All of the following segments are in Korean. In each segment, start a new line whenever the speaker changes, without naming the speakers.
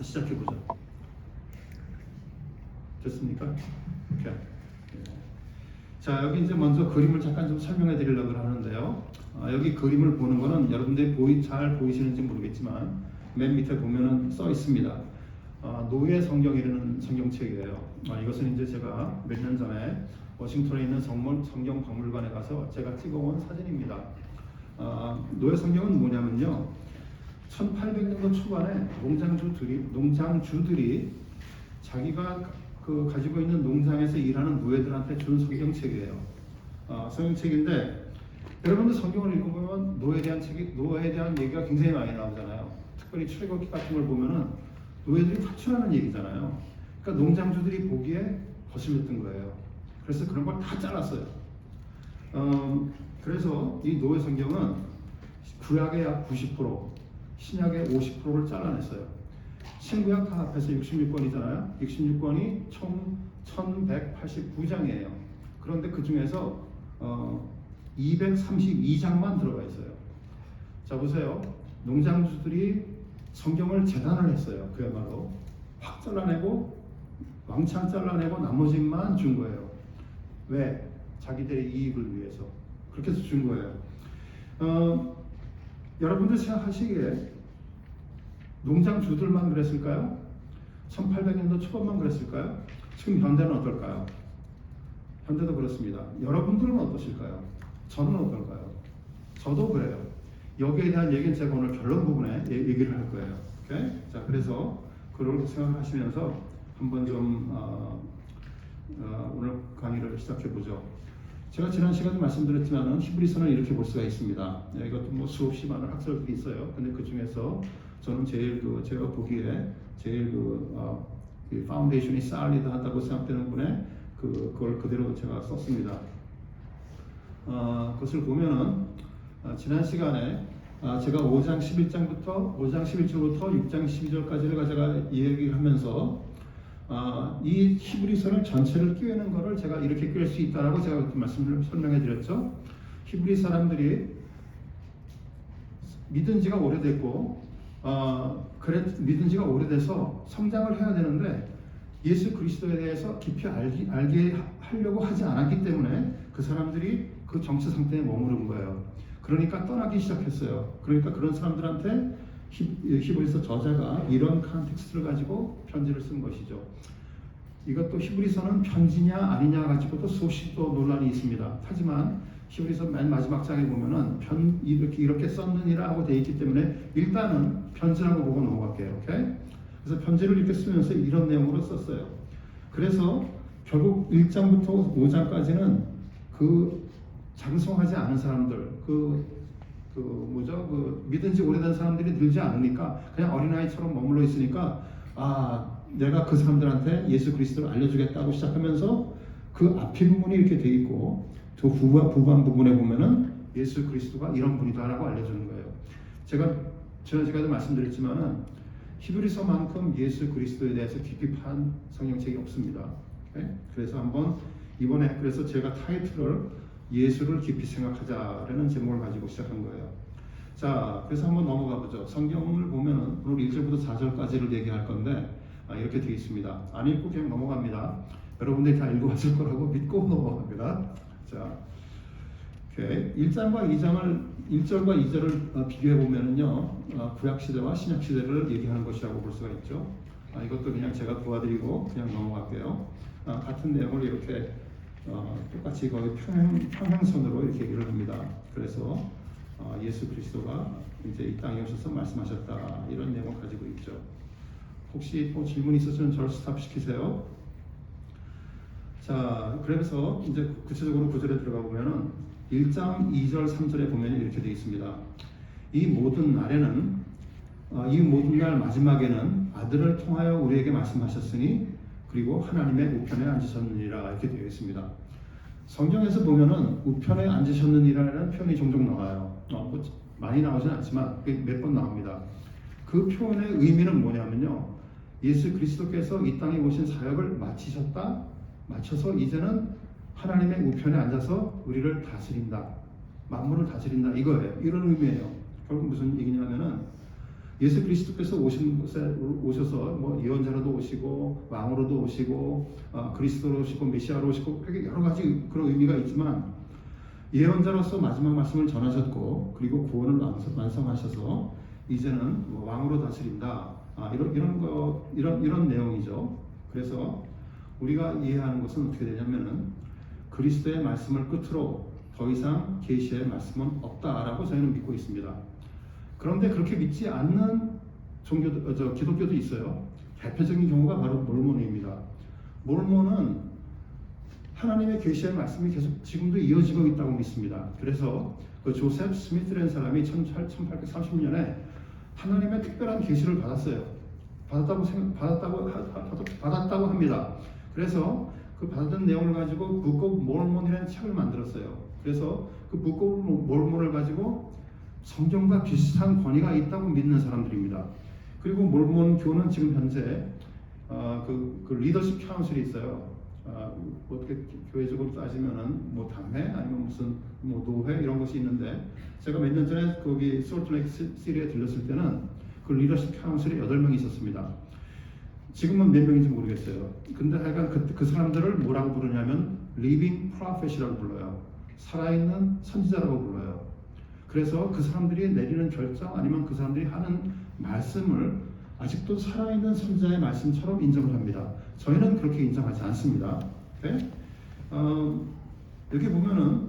시작해보죠. 됐습니까? 오케이. 자, 여기 이제 먼저 그림을 잠깐 좀 설명해 드리려고 하는데요. 여기 그림을 보는 거는 여러분들이 잘 보이시는지 모르겠지만 맨 밑에 보면은 써 있습니다. 노예 성경이라는 성경책이에요. 이것은 이제 제가 몇 년 전에 워싱턴에 있는 성경 박물관에 가서 제가 찍어온 사진입니다. 노예 성경은 뭐냐면요, 1800년도 초반에 농장주들이 자기가 가지고 있는 농장에서 일하는 노예들한테 준 성경책이에요. 성경책인데 여러분들 성경을 읽어보면 노예에 대한 얘기가 굉장히 많이 나오잖아요. 특별히 출애굽기 같은 걸 보면은 노예들이 탈출하는 얘기잖아요. 그러니까 농장주들이 보기에 거슬렸던 거예요. 그래서 그런 걸 다 잘랐어요. 그래서 이 노예 성경은 구약의 약 90%, 신약의 50%를 잘라냈어요. 신구약 다 합해서 66권이잖아요. 66권이 총 1189장이에요. 그런데 그 중에서 232장만 들어가 있어요. 자, 보세요. 농장주들이 성경을 재단을 했어요. 그야말로 확 잘라내고 왕창 잘라내고 나머지만 준 거예요. 왜? 자기들의 이익을 위해서. 그렇게 해서 준 거예요. 여러분들 생각하시기에 농장주들만 그랬을까요? 1800년도 초반만 그랬을까요? 지금 현대는 어떨까요? 현대도 그렇습니다. 여러분들은 어떠실까요? 저는 어떨까요? 저도 그래요. 여기에 대한 얘기는 제가 오늘 결론 부분에 얘기를 할 거예요. 오케이? 자, 그래서 그걸 생각하시면서 한번 좀 오늘 강의를 시작해 보죠. 제가 지난 시간에 말씀드렸지만은 히브리서는 이렇게 볼 수가 있습니다. 이것도 뭐 수없이 많은 학설들이 있어요. 근데 그 중에서 저는 제일 제가 보기에 제일 파운데이션이 solid하다고 생각되는 분의 그걸 그대로 제가 썼습니다. 그것을 보면은 지난 시간에 제가 5장 11절부터 6장 12절까지를 제가 얘기하면서 이 히브리서를 전체를 꿰는 것을 제가 이렇게 꿰 수 있다라고 제가 말씀을 설명해 드렸죠. 히브리 사람들이 믿은 지가 오래됐고 믿은 지가 오래돼서 성장을 해야 되는데 예수 그리스도에 대해서 깊이 알게 하려고 하지 않았기 때문에 그 사람들이 그 정치 상태에 머무른 거예요. 그러니까 떠나기 시작했어요. 그러니까 그런 사람들한테 히브리서 저자가 이런 컨텍스트를 가지고 편지를 쓴 것이죠. 이것도 히브리서는 편지냐 아니냐 가지고도 수없이 또 논란이 있습니다. 하지만 히브리서 맨 마지막 장에 보면은 이렇게 썼느니라 하고 되어 있기 때문에 일단은 편지라고 보고 넘어갈게요. 오케이? 그래서 편지를 이렇게 쓰면서 이런 내용으로 썼어요. 그래서 결국 1장부터 5장까지는 장성하지 않은 사람들, 믿은 지 오래된 사람들이 늘지 않으니까 그냥 어린아이처럼 머물러 있으니까 내가 그 사람들한테 예수 그리스도를 알려주겠다고 시작하면서 그 앞에 부분이 이렇게 돼 있고 저 후반 부분에 보면은 예수 그리스도가 이런 분이다라고 알려주는 거예요. 제가 지난 시간에 말씀드렸지만은 히브리서만큼 예수 그리스도에 대해서 깊이 판 성경책이 없습니다. 오케이? 그래서 한번 이번에 그래서 제가 타이틀을 예수를 깊이 생각하자라는 제목을 가지고 시작한 거예요. 자, 그래서 한번 넘어가 보죠. 성경을 보면은 오늘 1절부터 4절까지를 얘기할 건데 이렇게 되어 있습니다. 안 읽고 그냥 넘어갑니다. 여러분들이 다 읽어봤을 거라고 믿고 넘어갑니다. 자, 오케이. 1절과 2절을 비교해 보면은요, 구약 시대와 신약 시대를 얘기하는 것이라고 볼 수가 있죠. 이것도 그냥 제가 도와드리고 그냥 넘어갈게요. 같은 내용을 이렇게 똑같이 거의 평행선으로 이렇게 얘기를 합니다. 그래서 예수 그리스도가 이제 이 땅에 오셔서 말씀하셨다 이런 내용을 가지고 있죠. 혹시 또 질문이 있으시면 저를 스탑시키세요. 자, 그래서 이제 구체적으로 구절에 들어가 보면은 1장 2절 3절에 보면 이렇게 되어 있습니다. 이 모든 날 마지막에는 아들을 통하여 우리에게 말씀하셨으니 그리고 하나님의 우편에 앉으셨느니라 이렇게 되어 있습니다. 성경에서 보면은 우편에 앉으셨느니라는 표현이 종종 나와요. 많이 나오진 않지만 몇 번 나옵니다. 그 표현의 의미는 뭐냐면요, 예수 그리스도께서 이 땅에 오신 사역을 마쳐서 이제는 하나님의 우편에 앉아서 우리를 다스린다, 만물을 다스린다 이거예요. 이런 의미예요. 결국 무슨 얘기냐면은 예수 그리스도께서 오셔서 뭐 예언자로도 오시고 왕으로도 오시고 그리스도로 오시고 메시아로 오시고 그렇게 여러 가지 그런 의미가 있지만 예언자로서 마지막 말씀을 전하셨고 그리고 구원을 완성하셔서 이제는 뭐 왕으로 다스린다. 이런 내용이죠. 그래서 우리가 이해하는 것은 어떻게 되냐면은 그리스도의 말씀을 끝으로 더 이상 계시의 말씀은 없다라고 저희는 믿고 있습니다. 그런데 그렇게 믿지 않는 기독교도 있어요. 대표적인 경우가 바로 몰몬입니다. 몰몬은 하나님의 계시의 말씀이 계속 지금도 이어지고 있다고 믿습니다. 그래서 그 조셉 스미스라는 사람이 1830년에 하나님의 특별한 계시를 받았다고 합니다. 그래서 그 받은 내용을 가지고 Book of Mormon이라는 책을 만들었어요. 그래서 그 Book of Mormon을 가지고 성경과 비슷한 권위가 있다고 믿는 사람들입니다. 그리고 몰몬 교는 지금 현재 그 리더십 카운슬이 있어요. 어떻게 교회적으로 따지면은 뭐 담회 아니면 무슨 뭐 노회 이런 것이 있는데 제가 몇 년 전에 거기 솔트레이크 시리에 들렸을 때는 그 리더십 카운슬이 8명이 있었습니다. 지금은 몇 명인지 모르겠어요. 근데 하여간 그 사람들을 뭐라고 부르냐면 living prophet이라고 불러요. 살아있는 선지자라고 불러요. 그래서 그 사람들이 내리는 결정 아니면 그 사람들이 하는 말씀을 아직도 살아있는 선지자의 말씀처럼 인정을 합니다. 저희는 그렇게 인정하지 않습니다. 네? 여기 보면은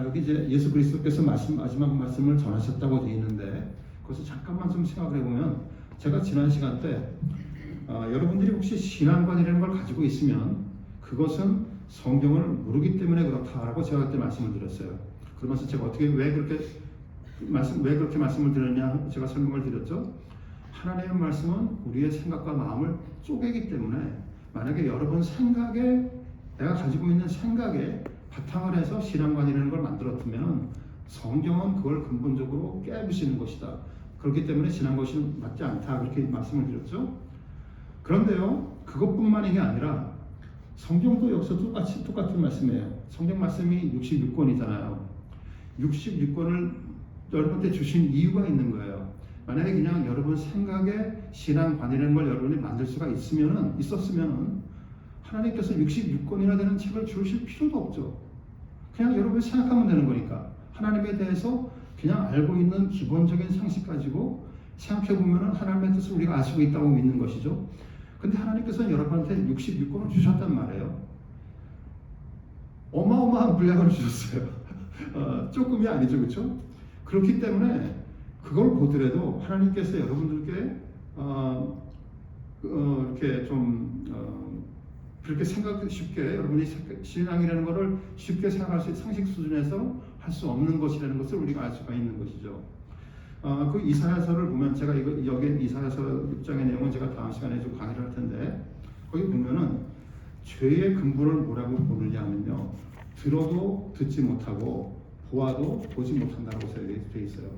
여기 이제 예수 그리스도께서 마지막 말씀을 전하셨다고 되어 있는데 그것을 잠깐만 좀 생각을 해보면 제가 지난 시간 때 여러분들이 혹시 신앙관이라는 걸 가지고 있으면 그것은 성경을 모르기 때문에 그렇다라고 제가 그때 말씀을 드렸어요. 그러면서 제가 왜 그렇게 말씀을 드렸냐 제가 설명을 드렸죠. 하나님의 말씀은 우리의 생각과 마음을 쪼개기 때문에 만약에 여러분 생각에 내가 가지고 있는 생각에 바탕을 해서 신앙관이라는 걸 만들었으면 성경은 그걸 근본적으로 깨부시는 것이다. 그렇기 때문에 신앙것이 맞지 않다. 그렇게 말씀을 드렸죠. 그런데요, 그것뿐만이 아니라 성경도 여기서 똑같은 말씀이에요. 성경 말씀이 66권이잖아요. 66권을 여러분한테 주신 이유가 있는 거예요. 만약에 그냥 여러분 생각에 신앙관이라는 걸 여러분이 만들 수가 있었으면은 하나님께서 66권이나 되는 책을 주실 필요도 없죠. 그냥 여러분이 생각하면 되는 거니까 하나님에 대해서 그냥 알고 있는 기본적인 상식 가지고 생각해 보면은 하나님의 뜻을 우리가 알 수 있다고 믿는 것이죠. 근데 하나님께서 여러분한테 66권을 주셨단 말이에요. 어마어마한 분량을 주셨어요. 조금이 아니죠, 그렇죠? 그렇기 때문에 그걸 보더라도 하나님께서 여러분들께 이렇게 좀 그렇게 쉽게 여러분이 신앙이라는 것을 쉽게 생각할 수 있는 상식 수준에서 할 수 없는 것이라는 것을 우리가 알 수가 있는 것이죠. 그 이사야서를 보면 제가 여기 이사야서 6장의 내용은 제가 다음 시간에 좀 강의를 할 텐데 거기 보면은 죄의 근본을 뭐라고 보느냐 하면요, 들어도 듣지 못하고 보아도 보지 못한다고 되어 있어요.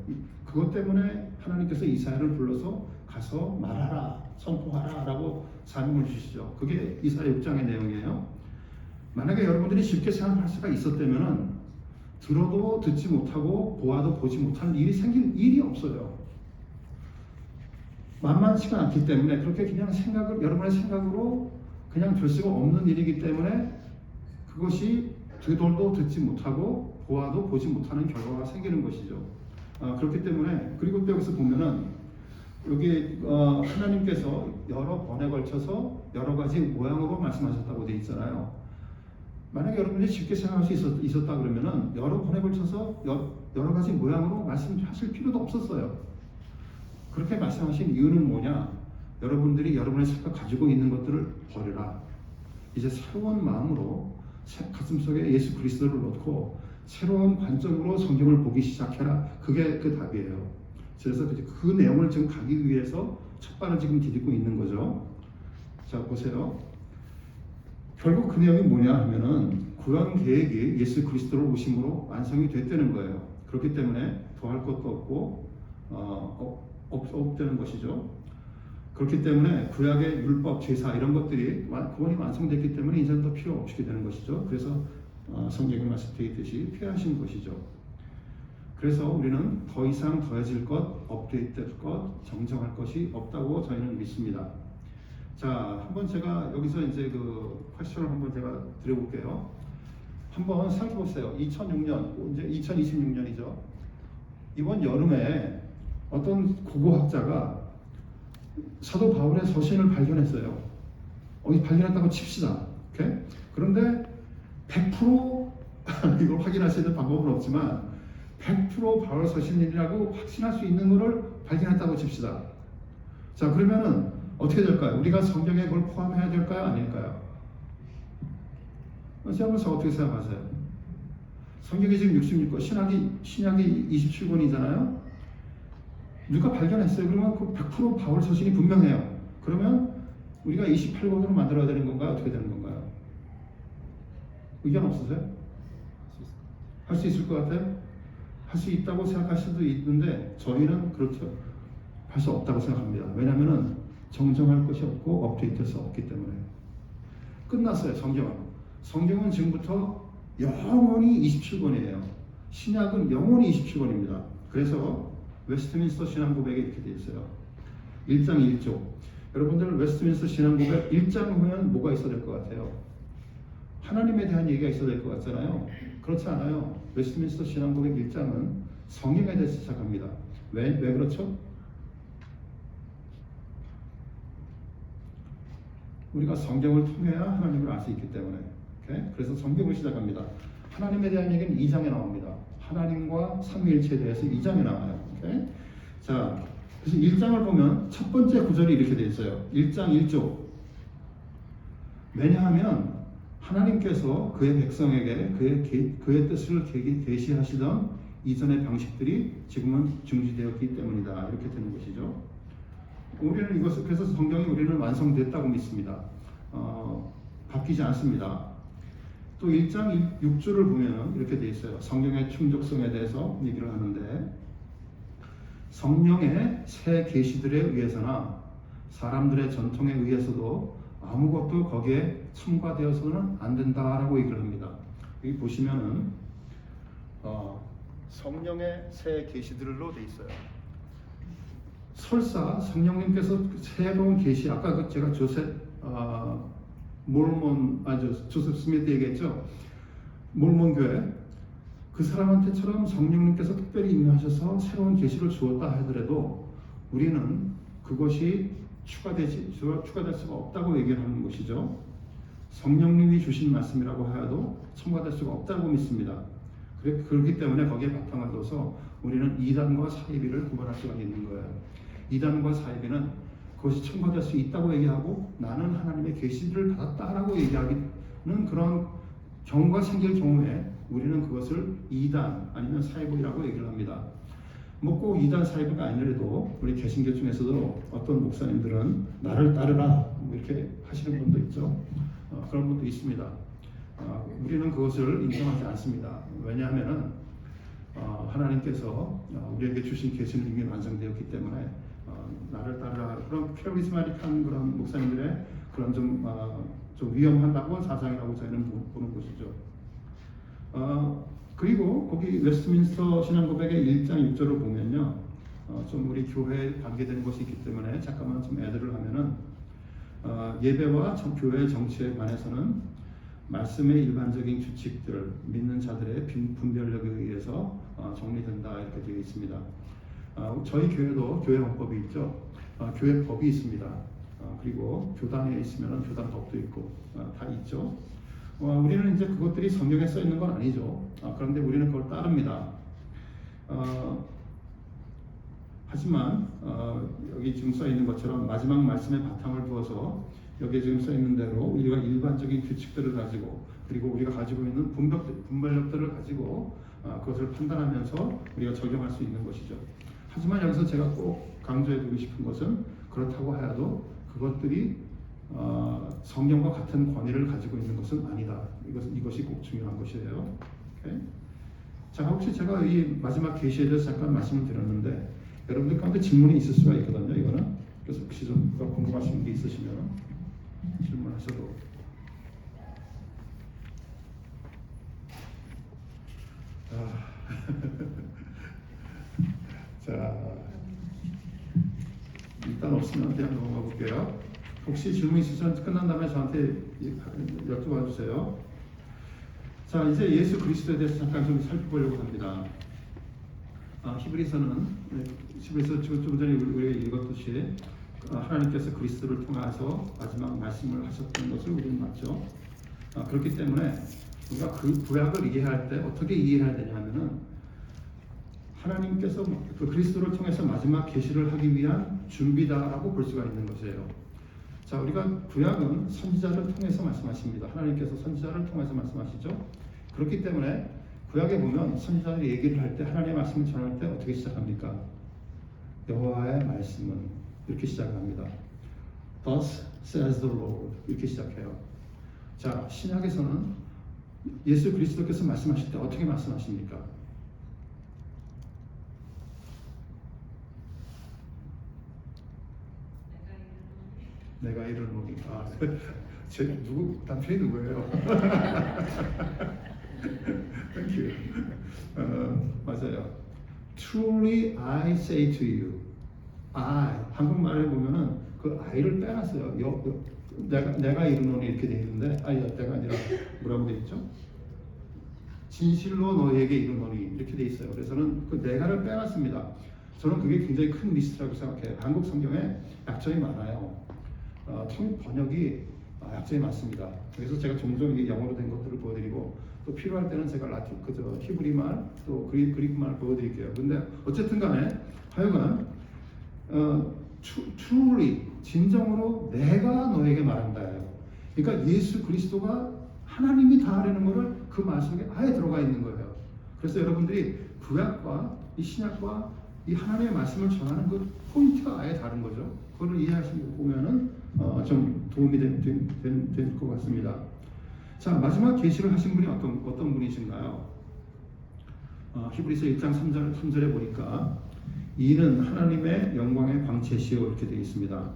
그것 때문에 하나님께서 이사야를 불러서 가서 말하라, 선포하라 라고 사명을 주시죠. 그게 이사야 6장의 내용이에요. 만약에 여러분들이 쉽게 생각할 수가 있었다면은 들어도 듣지 못하고 보아도 보지 못하는 일이 생길 일이 없어요. 만만치가 않기 때문에 그렇게 그냥 여러분의 생각으로 그냥 될 수가 없는 일이기 때문에 그것이 들어도 듣지 못하고 보아도 보지 못하는 결과가 생기는 것이죠. 그렇기 때문에 그리고 또 여기서 보면은 여기 하나님께서 여러 번에 걸쳐서 여러 가지 모양으로 말씀하셨다고 되어 있잖아요. 만약에 여러분들이 쉽게 생각할 수 있었다 그러면은 여러 번에 걸쳐서 여러 가지 모양으로 말씀하실 필요도 없었어요. 그렇게 말씀하신 이유는 뭐냐? 여러분들이 여러분의 생각 가지고 있는 것들을 버려라. 이제 새로운 마음으로 가슴속에 예수 그리스도를 넣고 새로운 관점으로 성경을 보기 시작해라. 그게 그 답이에요. 그래서 그 내용을 지금 가기 위해서 첫 발을 지금 디디고 있는 거죠. 자, 보세요. 결국 그 내용이 뭐냐 하면은 구원 계획이 예수 그리스도를 오심으로 완성이 됐다는 거예요. 그렇기 때문에 더할 것도 없고 없다는 것이죠. 그렇기 때문에 구약의 율법, 제사 이런 것들이 구원이 완성됐기 때문에 이제는 더 필요 없이 되는 것이죠. 그래서 성경에 말씀되어 있듯이 피하신 것이죠. 그래서 우리는 더 이상 더해질 것, 업데이트될 것, 정정할 것이 없다고 저희는 믿습니다. 자, 한번 제가 여기서 이제 그 퀘스천을 한번 제가 드려볼게요. 한번 생각해 보세요. 2006년, 이제 2026년이죠. 이번 여름에 어떤 고고학자가 사도 바울의 서신을 발견했어요. 발견했다고 칩시다. 오케이? 그런데 100% 이걸 확인할 수 있는 방법은 없지만 100% 바울 서신이라고 확신할 수 있는 것을 발견했다고 칩시다. 자, 그러면은 어떻게 될까요? 우리가 성경에 그걸 포함해야 될까요? 아닐까요? 여러분서 어떻게 생각하세요? 성경이 지금 66권, 신약이 27권이잖아요. 누가 발견했어요? 그러면 그 100% 바울 서신이 분명해요. 그러면 우리가 28권으로 만들어야 되는 건가요? 어떻게 되는 건가요? 의견 없으세요? 할 수 있을 것 같아요? 할 수 있다고 생각할 수도 있는데 저희는 그렇죠. 할 수 없다고 생각합니다. 왜냐하면 정정할 것이 없고 업데이트할 수 없기 때문에. 끝났어요. 성경은 지금부터 영원히 27권이에요. 신약은 영원히 27권입니다. 그래서 웨스트민스터 신앙고백에 이렇게 되어 있어요. 1장 1조. 여러분들 웨스트민스터 신앙고백 1장 보면 뭐가 있어야 될 것 같아요? 하나님에 대한 얘기가 있어야 될 것 같잖아요. 그렇지 않아요. 웨스트민스터 신앙고백 1장은 성경에 대해서 시작합니다. 왜 그렇죠? 우리가 성경을 통해야 하나님을 알 수 있기 때문에. 오케이? 그래서 성경을 시작합니다. 하나님에 대한 얘기는 2장에 나옵니다. 하나님과 삼위일체에 대해서 2장에 나와요. 오케이? 자, 그래서 1장을 보면 첫 번째 구절이 이렇게 되어 있어요. 1장 1조. 왜냐하면 하나님께서 그의 백성에게 그의 뜻을 계시하시던 이전의 방식들이 지금은 중지되었기 때문이다. 이렇게 되는 것이죠. 우리는 이것을, 그래서 성경이 우리는 완성됐다고 믿습니다. 바뀌지 않습니다. 또 1장 6절을 보면 이렇게 되어 있어요. 성경의 충족성에 대해서 얘기를 하는데, 성령의 새 계시들에 의해서나 사람들의 전통에 의해서도 아무것도 거기에 첨가되어서는 안 된다라고 얘기를 합니다. 여기 보시면은 성령의 새 계시들로 되어 있어요. 설사 성령님께서 새로운 계시, 아까 제가 조셉 스미트 얘기했죠. 몰몬 교회 그 사람한테처럼 성령님께서 특별히 임하셔서 새로운 계시를 주었다 하더라도 우리는 그것이 추가될 수가 없다고 얘기를 하는 것이죠. 성령님이 주신 말씀이라고 하여도 첨가될 수가 없다고 믿습니다. 그렇기 때문에 거기에 바탕을 둬서 우리는 이단과 사이비를 구분할 수가 있는 거예요. 이단과 사이비는 그것이 첨가될 수 있다고 얘기하고 나는 하나님의 계시를 받았다라고 얘기하는 그런 경우가 생길 경우에 우리는 그것을 이단 아니면 사이비라고 얘기를 합니다. 뭐 꼭 이단 사이비가 아니라도 우리 개신교 중에서도 어떤 목사님들은 나를 따르라 뭐 이렇게 하시는 분도 있죠. 그런 분도 있습니다. 우리는 그것을 인정하지 않습니다. 왜냐하면은 하나님께서 우리에게 주신 계시는 이미 완성되었기 때문에 나를 따르라 그런 카리스마틱한 그런 목사님들의 그런 좀 위험하다고 사상이라고 저희는 보는 것이죠. 그리고 거기 웨스트민스터 신앙고백의 1장 6절을 보면요, 좀 우리 교회에 관계되는 것이 있기 때문에 잠깐만 좀 애들을 하면은 예배와 교회의 정치에 관해서는 말씀의 일반적인 규칙들, 믿는 자들의 분별력에 의해서 정리된다 이렇게 되어 있습니다. 저희 교회도 교회 헌법이 있죠. 교회 법이 있습니다. 그리고 교단에 있으면 교단법도 있고 다 있죠. 우리는 이제 그것들이 성경에 써 있는 건 아니죠. 그런데 우리는 그걸 따릅니다. 하지만 여기 지금 써 있는 것처럼 마지막 말씀에 바탕을 두어서 여기에 지금 써 있는 대로 우리가 일반적인 규칙들을 가지고 그리고 우리가 가지고 있는 분별력들을 가지고 그것을 판단하면서 우리가 적용할 수 있는 것이죠. 하지만 여기서 제가 꼭 강조해두고 싶은 것은 그렇다고 하여도 그것들이 성경과 같은 권위를 가지고 있는 것은 아니다. 이것이 꼭 중요한 것이에요. 오케이? 자, 혹시 제가 이 마지막 계시에 대해서 잠깐 말씀을 드렸는데 여러분들 가운데 질문이 있을 수가 있거든요. 이거는 그래서 혹시 좀 궁금하신 게 있으시면 질문하셔도. 혹시 질문 있으시면 끝난 다음에 저한테 여쭤봐 주세요. 자, 이제 예수 그리스도에 대해서 잠깐 좀 살펴보려고 합니다. 히브리서는 좀 전에 우리가 읽었듯이 하나님께서 그리스도를 통해서 마지막 말씀을 하셨던 것을 우리는 봤죠. 그렇기 때문에 우리가 그 구약을 이해할 때 어떻게 이해해야 되냐면은 하나님께서 그 그리스도를 통해서 마지막 계시를 하기 위한 준비다라고 볼 수가 있는 것이에요. 자, 우리가 구약은 선지자를 통해서 말씀하십니다. 하나님께서 선지자를 통해서 말씀하시죠. 그렇기 때문에 구약에 보면 선지자들이 얘기를 할 때 하나님의 말씀을 전할 때 어떻게 시작합니까? 여호와의 말씀은 이렇게 시작합니다. Thus says the Lord 이렇게 시작해요. 자, 신약에서는 예수 그리스도께서 말씀하실 때 어떻게 말씀하십니까? 내가 이르노니. 제 누구 남편이 누구예요? Thank you. 맞아요. Truly I say to you. 한국말에 보면은 그 I를 빼놨어요. 내가 이르노니 이렇게 돼 있는데 내가 아니라 뭐라고 돼 있죠? 진실로 너에게 이르노니 이렇게 돼 있어요. 그래서는 그 내가를 빼놨습니다. 저는 그게 굉장히 큰 미스라고 생각해요. 한국 성경에 약점이 많아요. 통일 번역이 약점이 많습니다. 그래서 제가 종종 이게 영어로 된 것들을 보여드리고 또 필요할 때는 제가 히브리 말 또 그리스 말 보여드릴게요. 근데 어쨌든 간에 하여간 truly 진정으로 내가 너에게 말한다예요. 그러니까 예수 그리스도가 하나님이 다 하려는 것을 그 말 속에 아예 들어가 있는 거예요. 그래서 여러분들이 구약과 이 신약과 이 하나님의 말씀을 전하는 그 포인트가 아예 다른 거죠. 그걸 이해하시고 보면은 좀 도움이 될 것 같습니다. 자, 마지막 계시를 하신 분이 어떤 분이신가요? 히브리서 1장 3절에 보니까 이는 하나님의 영광의 광채시요 이렇게 되어 있습니다.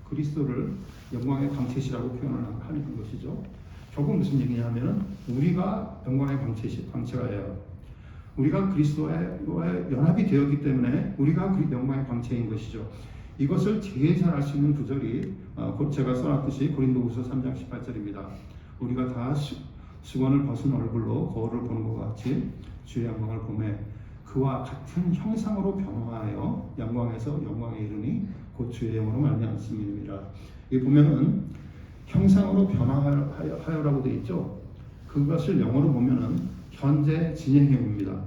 그리스도를 영광의 광채시라고 표현하는 것이죠. 결국 무슨 얘기냐면은 우리가 영광의 광채가예요. 우리가 그리스도와의 연합이 되었기 때문에 우리가 그 영광의 광채인 것이죠. 이것을 제일 잘 알 수 있는 구절이 곧 제가 써놨듯이 고린도후서 3장 18절입니다. 우리가 다 수건을 벗은 얼굴로 거울을 보는 것 같이 주의 영광을 보매 그와 같은 형상으로 변화하여 영광에서 영광에 이르니 곧 주의 영으로 말미암음이니라. 여기 보면은 형상으로 변화하여라고 되어 있죠. 그것을 영어로 보면은 현재 진행형입니다.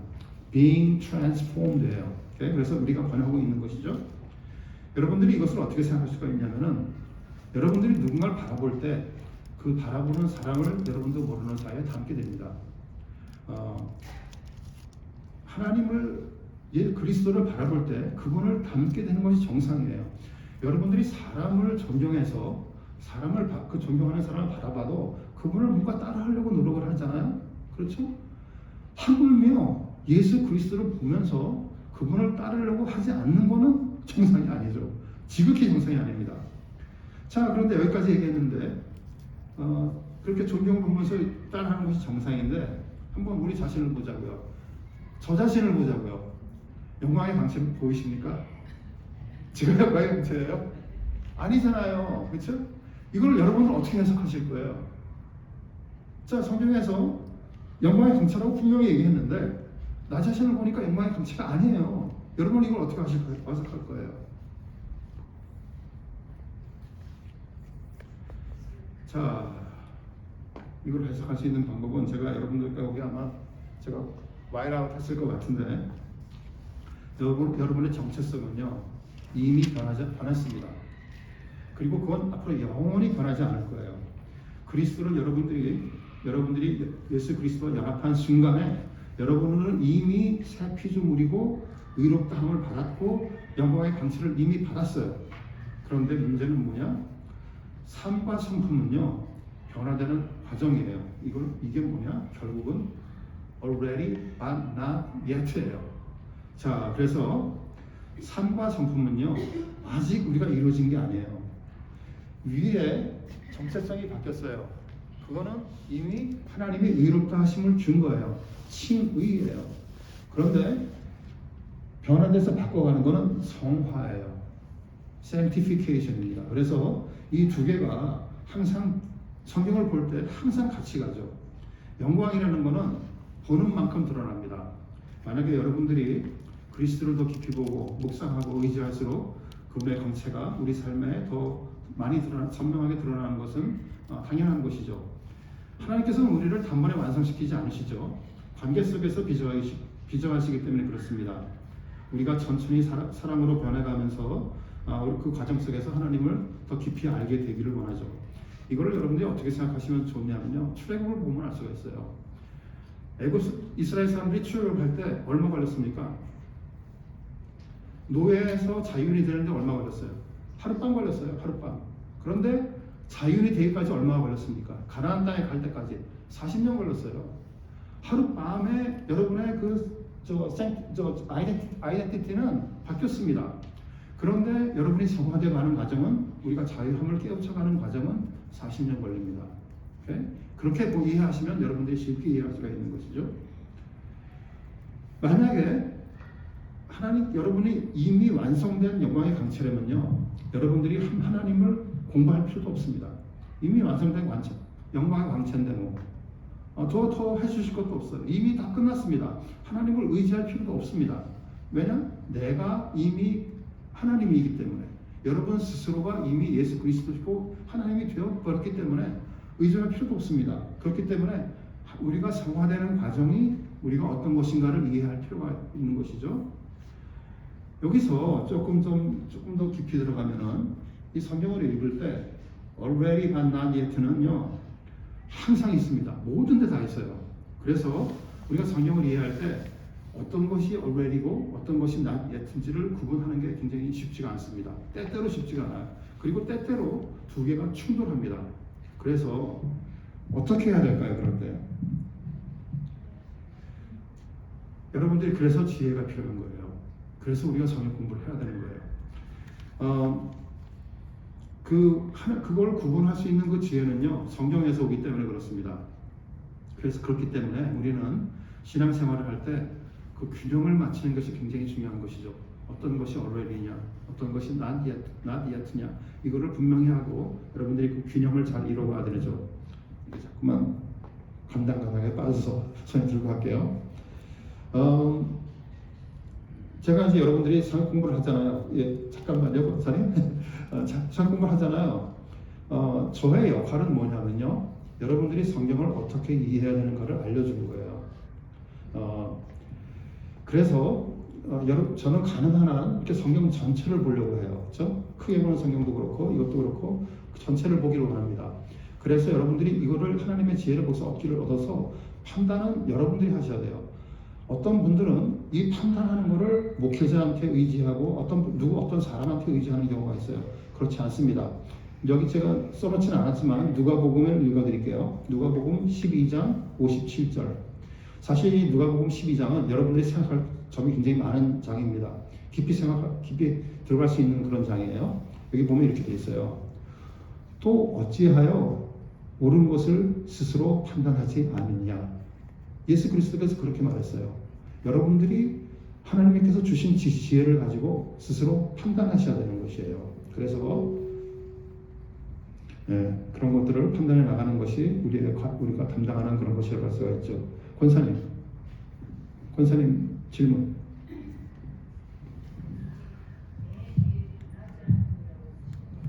Being transformed예요. 그래서 우리가 변하고 있는 것이죠. 여러분들이 이것을 어떻게 생각할 수가 있냐면은 여러분들이 누군가를 바라볼 때 그 바라보는 사람을 여러분도 모르는 사이에 닮게 됩니다. 하나님을 그리스도를 바라볼 때 그분을 닮게 되는 것이 정상이에요. 여러분들이 사람을 존경해서 그 존경하는 사람을 바라봐도 그분을 뭔가 따라하려고 노력을 하잖아요. 그렇죠? 하물며 예수 그리스도를 보면서 그분을 따르려고 하지 않는 것은 정상이 아니죠. 지극히 정상이 아닙니다. 자, 그런데 여기까지 얘기했는데 그렇게 존경을 보면서 따라하는 것이 정상인데 한번 우리 자신을 보자고요. 저 자신을 보자고요. 영광의 광채 보이십니까? 제가 영광의 광채예요? 아니잖아요. 그렇죠? 이걸 여러분은 어떻게 해석하실 거예요? 자, 성경에서 영광의 광채라고 분명히 얘기했는데 나 자신을 보니까 영광의 광채가 아니에요. 여러분 이걸 어떻게 해석할 거예요? 자, 이걸 해석할 수 있는 방법은 제가 여러분들과 여기 아마 제가 와이라웃 했을 것 같은데 여러분의 정체성은요 이미 변했습니다. 그리고 그건 앞으로 영원히 변하지 않을 거예요. 그리스도를 여러분들이 예수 그리스도와 연합한 순간에 여러분은 이미 새 피조물이고 의롭다함을 받았고 영광의 광채를 이미 받았어요. 그런데 문제는 뭐냐? 삶과 성품은요 변화되는 과정이에요. 이게 뭐냐? 결국은 already but not yet예요. 자, 그래서 삶과 성품은요 아직 우리가 이루어진 게 아니에요. 위에 정체성이 바뀌었어요. 그거는 이미 하나님의 의롭다 하심을 준 거예요. 칭의예요. 그런데 변화돼서 바꿔가는 거는 성화예요. sanctification입니다. 그래서 이 두 개가 항상 성경을 볼 때 항상 같이 가죠. 영광이라는 것은 보는 만큼 드러납니다. 만약에 여러분들이 그리스도를 더 깊이 보고 묵상하고 의지할수록 그분의 정체가 우리 삶에 더 많이 선명하게 드러나는 것은 당연한 것이죠. 하나님께서는 우리를 단번에 완성시키지 않으시죠. 관계 속에서 빚어가시기 때문에 그렇습니다. 우리가 천천히 사람으로 변해가면서 그 과정 속에서 하나님을 더 깊이 알게 되기를 원하죠. 이거를 여러분들이 어떻게 생각하시면 좋냐면요. 출애굽을 보면 알 수가 있어요. 이스라엘 사람들이 출애굽을 할 때 얼마 걸렸습니까? 노예에서 자유인이 되는데 얼마 걸렸어요? 하룻밤 걸렸어요. 하룻밤. 그런데 자유인이 되기까지 얼마나 걸렸습니까? 가나안 땅에 갈 때까지 40년 걸렸어요. 하룻밤에 여러분의 아이덴티티는 바뀌었습니다. 그런데 여러분이 성화되어 가는 과정은, 우리가 자유함을 깨우쳐가는 과정은 40년 걸립니다. 오케이? 그렇게 이해하시면 여러분들이 쉽게 이해할 수가 있는 것이죠. 만약에 여러분이 이미 완성된 영광의 강체라면요, 여러분들이 하나님을 공부할 필요도 없습니다. 이미 완성된 영광의 강체인데 더 해주실 것도 없어요. 이미 다 끝났습니다. 하나님을 의지할 필요도 없습니다. 왜냐? 내가 이미 하나님이기 때문에, 여러분 스스로가 이미 예수 그리스도시고 하나님이 되어버렸기 때문에 의존할 필요도 없습니다. 그렇기 때문에 우리가 성화되는 과정이 우리가 어떤 것인가를 이해할 필요가 있는 것이죠. 여기서 조금 더 깊이 들어가면은 이 성경을 읽을 때 already but not yet는요 항상 있습니다. 모든 데 다 있어요. 그래서 우리가 성경을 이해할 때 어떤 것이 already고 어떤 것이 not yet인지를 구분하는 게 굉장히 쉽지가 않습니다. 때때로 쉽지가 않아요. 그리고 때때로 두 개가 충돌합니다. 그래서 어떻게 해야 될까요? 그럴 때 여러분들이 그래서 지혜가 필요한 거예요. 그래서 우리가 성경 공부를 해야 되는 거예요. 그걸 구분할 수 있는 그 지혜는요, 성경에서 오기 때문에 그렇습니다. 그래서 그렇기 때문에 우리는 신앙생활을 할 때 그 균형을 맞추는 것이 굉장히 중요한 것이죠. 어떤 것이 already냐, 어떤 것이 not yet냐, 이거를 분명히 하고 여러분들이 그 균형을 잘 이루어가야 되죠. 자꾸만 간당간당하게 빠져서 손에 들고 갈게요. 제가 이제 여러분들이 성경 공부를 하잖아요. 예, 잠깐만요, 목사님. 성경 공부를 하잖아요. 저의 역할은 뭐냐면요, 여러분들이 성경을 어떻게 이해해야 되는가를 알려주는 거예요. 그래서 저는 가능한 한 이렇게 성경 전체를 보려고 해요. 그렇죠? 크게 보는 성경도 그렇고 이것도 그렇고 전체를 보기를 원합니다. 그래서 여러분들이 이거를 하나님의 지혜를 얻어서 판단은 여러분들이 하셔야 돼요. 어떤 분들은 이 판단하는 것을 목회자한테 의지하고 어떤 사람한테 의지하는 경우가 있어요. 그렇지 않습니다. 여기 제가 써놓지는 않았지만 누가복음을 읽어드릴게요. 누가복음 12장 57절. 사실 이 누가복음 12장은 여러분들이 생각할 점이 굉장히 많은 장입니다. 깊이 들어갈 수 있는 그런 장이에요. 여기 보면 이렇게 돼 있어요. 또 어찌하여 옳은 것을 스스로 판단하지 않느냐. 예수 그리스도께서 그렇게 말했어요. 여러분들이 하나님께서 주신 지혜를 가지고 스스로 판단하셔야 되는 것이에요. 그래서 그런 것들을 판단해 나가는 것이 우리가 담당하는 그런 것이라고 할 수가 있죠. 권사님 질문.